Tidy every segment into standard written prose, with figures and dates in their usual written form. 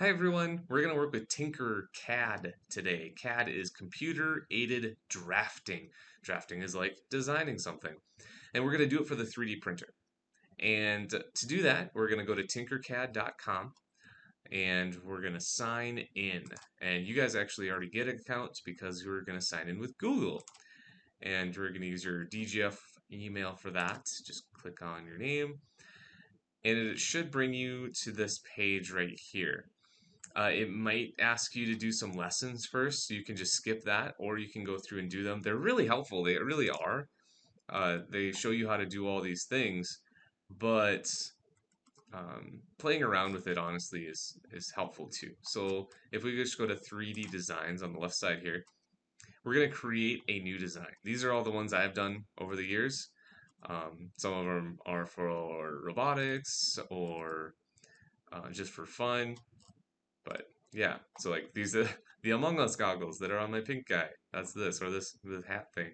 Hi everyone, we're going to work with TinkerCAD today. CAD is computer aided drafting. Drafting is like designing something. And we're going to do it for the 3D printer. And to do that, we're going to go to tinkercad.com and we're going to sign in. And you guys actually already get an account because you're going to sign in with Google. And we're going to use your DGF email for that. Just click on your name. And it should bring you to this page right here. It might ask you to do some lessons first, so you can just skip that, or you can go through and do them. They're really helpful. They really are. They show you how to do all these things, but playing around with it honestly is helpful too. So if we just go to 3D designs on the left side here, we're going to create a new design. These are all the ones I've done over the years. Some of them are for robotics or just for fun. But yeah, so like these are the Among Us goggles that are on my pink guy. That's this or this hat thing.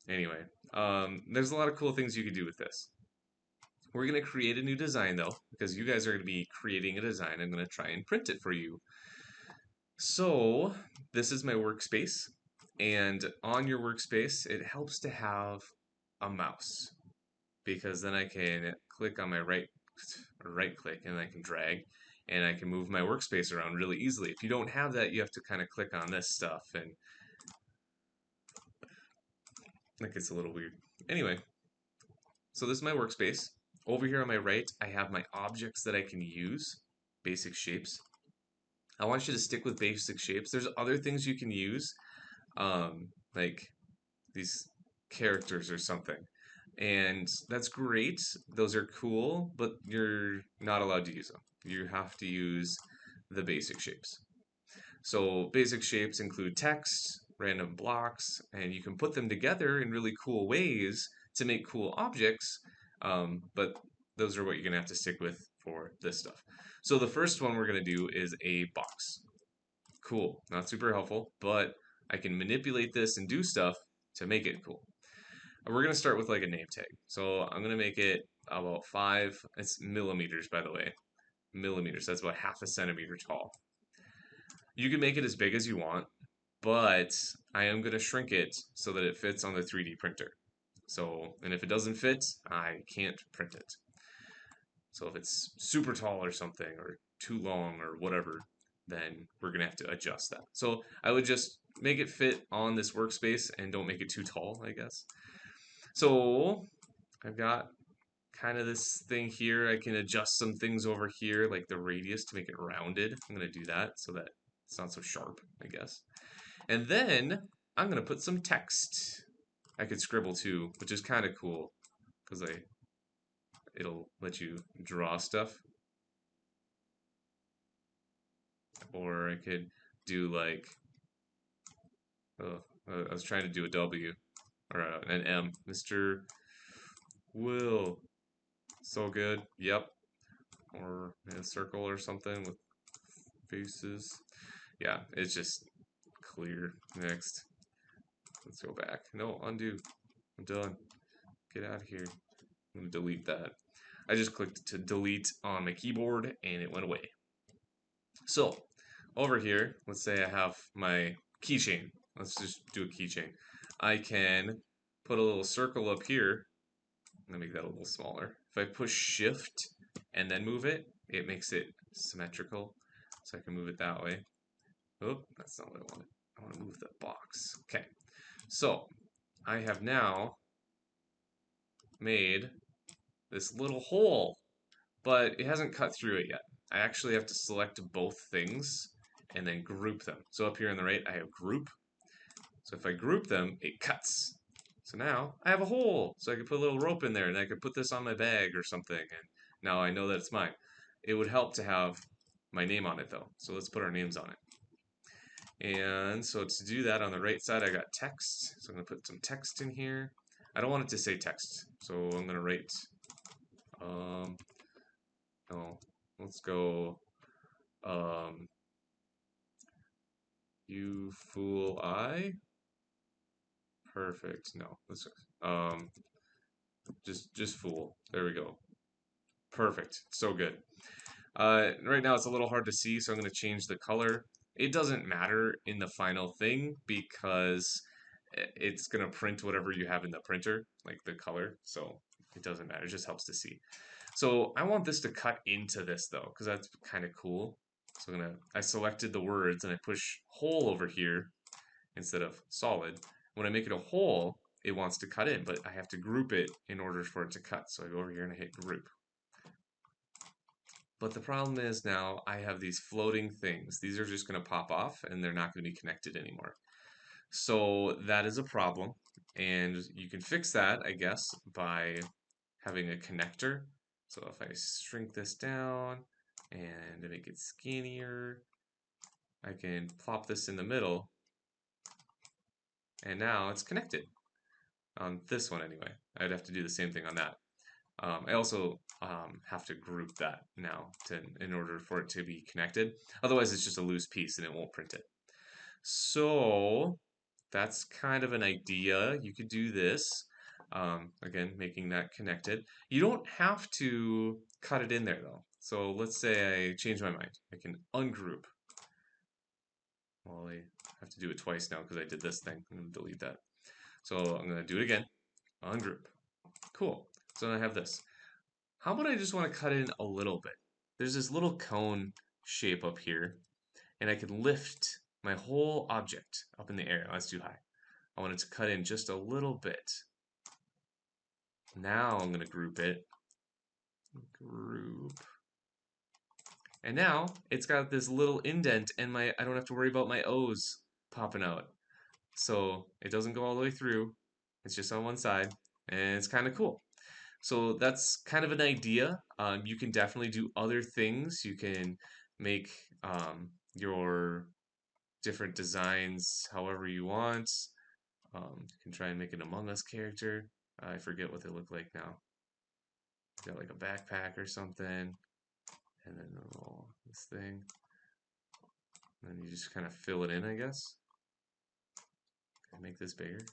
Anyway, there's a lot of cool things you could do with this. We're gonna create a new design though, because you guys are gonna be creating a design. I'm gonna try and print it for you. So this is my workspace, and on your workspace, it helps to have a mouse because then I can click on my right click and I can drag and I can move my workspace around really easily. If you don't have that, you have to kind of click on this stuff and that gets a little weird. Anyway, so this is my workspace. Over here on my right, I have my objects that I can use, basic shapes. I want you to stick with basic shapes. There's other things you can use, like these characters or something. And that's great. Those are cool, but you're not allowed to use them. You have to use the basic shapes. So basic shapes include text, random blocks, and you can put them together in really cool ways to make cool objects. But those are what you're gonna have to stick with for this stuff. So the first one we're gonna do is a box. Cool, not super helpful, but I can manipulate this and do stuff to make it cool. And we're gonna start with like a name tag. So I'm gonna make it about 5. It's millimeters, by the way. Millimeters. That's about half a centimeter tall. You can make it as big as you want, but I am gonna shrink it so that it fits on the 3D printer. So, and if it doesn't fit, I can't print it. So if it's super tall or something, or too long or whatever, then we're gonna have to adjust that. So I would just make it fit on this workspace and don't make it too tall, I guess. So I've got kind of this thing here. I can adjust some things over here, like the radius to make it rounded. I'm going to do that so that it's not so sharp, I guess. And then I'm going to put some text. I could scribble too, which is kind of cool because it'll let you draw stuff. Or I could do like, oh, I was trying to do a W or an M. Mr. Will. So good. Yep. Or a circle or something with faces. Yeah, it's just clear. Next. Let's go back. No, undo. I'm done. Get out of here. I'm going to delete that. I just clicked to delete on my keyboard and it went away. So, over here, let's say I have my keychain. Let's just do a keychain. I can put a little circle up here. Let me make that a little smaller. If I push shift and then move it, it makes it symmetrical. So I can move it that way. Oh, that's not what I wanted. I want to move the box. Okay. So I have now made this little hole, but it hasn't cut through it yet. I actually have to select both things and then group them. So up here on the right, I have group. So if I group them, it cuts. So now I have a hole. So I could put a little rope in there and I could put this on my bag or something. And now I know that it's mine. It would help to have my name on it though. So let's put our names on it. And so to do that on the right side, I got text. So I'm going to put some text in here. I don't want it to say text. So I'm going to write, no, let's go, you fool I. Perfect. No, let's, just fool. There we go. Perfect. So good. Right now it's a little hard to see, so I'm going to change the color. It doesn't matter in the final thing because it's going to print whatever you have in the printer, like the color, so it doesn't matter. It just helps to see. So I want this to cut into this though, because that's kind of cool. So I selected the words and I push hole over here instead of solid. When I make it a hole, it wants to cut in, but I have to group it in order for it to cut. So I go over here and I hit group. But the problem is now I have these floating things. These are just going to pop off and they're not going to be connected anymore. So that is a problem. And you can fix that, I guess, by having a connector. So if I shrink this down and make it skinnier, I can plop this in the middle. And now it's connected. On this one anyway. I'd have to do the same thing on that. I also have to group that now in order for it to be connected. Otherwise, it's just a loose piece and it won't print it. So that's kind of an idea. You could do this. Again, making that connected. You don't have to cut it in there though. So let's say I change my mind. I can ungroup. Well, I have to do it twice now because I did this thing. I'm going to delete that. So I'm going to do it again. Ungroup. Cool. So I have this. How about I just want to cut in a little bit? There's this little cone shape up here, and I can lift my whole object up in the air. Oh, that's too high. I want it to cut in just a little bit. Now I'm going to group it. Group. And now it's got this little indent, and I don't have to worry about my O's popping out. So it doesn't go all the way through. It's just on one side, and it's kind of cool. So that's kind of an idea. You can definitely do other things. You can make your different designs however you want. You can try and make an Among Us character. I forget what they look like now. Got like a backpack or something, and then this thing. And then you just kind of fill it in, I guess. Make this bigger.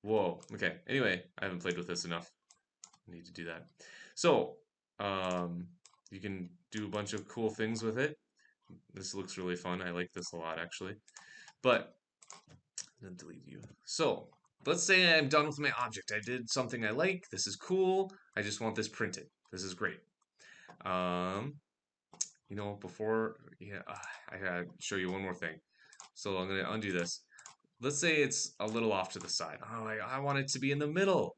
Whoa, okay. Anyway, I haven't played with this enough. I need to do that. So, you can do a bunch of cool things with it. This looks really fun. I like this a lot, actually. But, I'm going to delete you. So, let's say I'm done with my object. I did something I like. This is cool. I just want this printed. This is great. Before, I gotta show you one more thing. So I'm going to undo this. Let's say it's a little off to the side. Oh, I want it to be in the middle.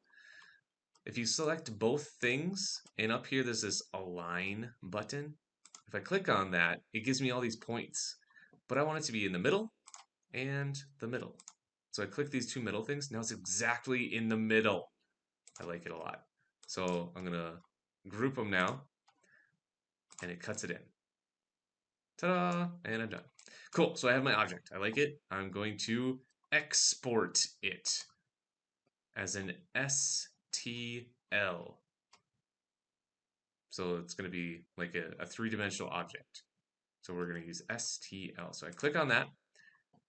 If you select both things, and up here there's this align button, if I click on that, it gives me all these points. But I want it to be in the middle and the middle. So I click these two middle things, now it's exactly in the middle. I like it a lot. So I'm gonna group them now, and it cuts it in. Ta-da! And I'm done. Cool, so I have my object. I like it. I'm going to export it as an STL. So it's going to be like a three-dimensional object. So we're going to use STL. So I click on that,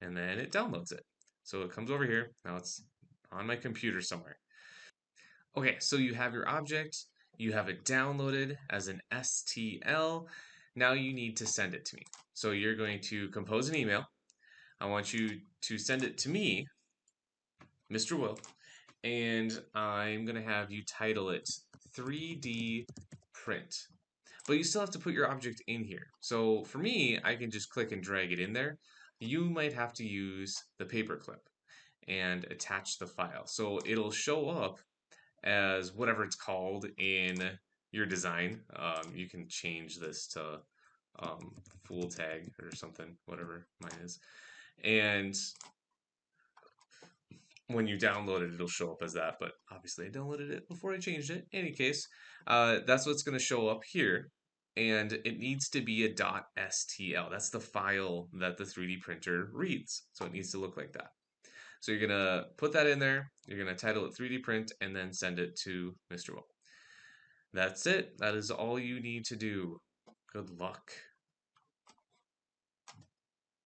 and then it downloads it. So it comes over here. Now it's on my computer somewhere. Okay, so you have your object. You have it downloaded as an STL. Now you need to send it to me. So you're going to compose an email. I want you to send it to me, Mr. Will, and I'm going to have you title it 3D print. But you still have to put your object in here. So for me, I can just click and drag it in there. You might have to use the paperclip and attach the file. So it'll show up as whatever it's called in your design. You can change this to full tag or something, whatever mine is. And when you download it, it'll show up as that, but obviously I downloaded it before I changed it. In any case, that's what's going to show up here, and it needs to be a .stl. That's the file that the 3D printer reads, so it needs to look like that. So you're going to put that in there, you're going to title it 3D print, and then send it to Mr. Will. That's it. That is all you need to do. Good luck.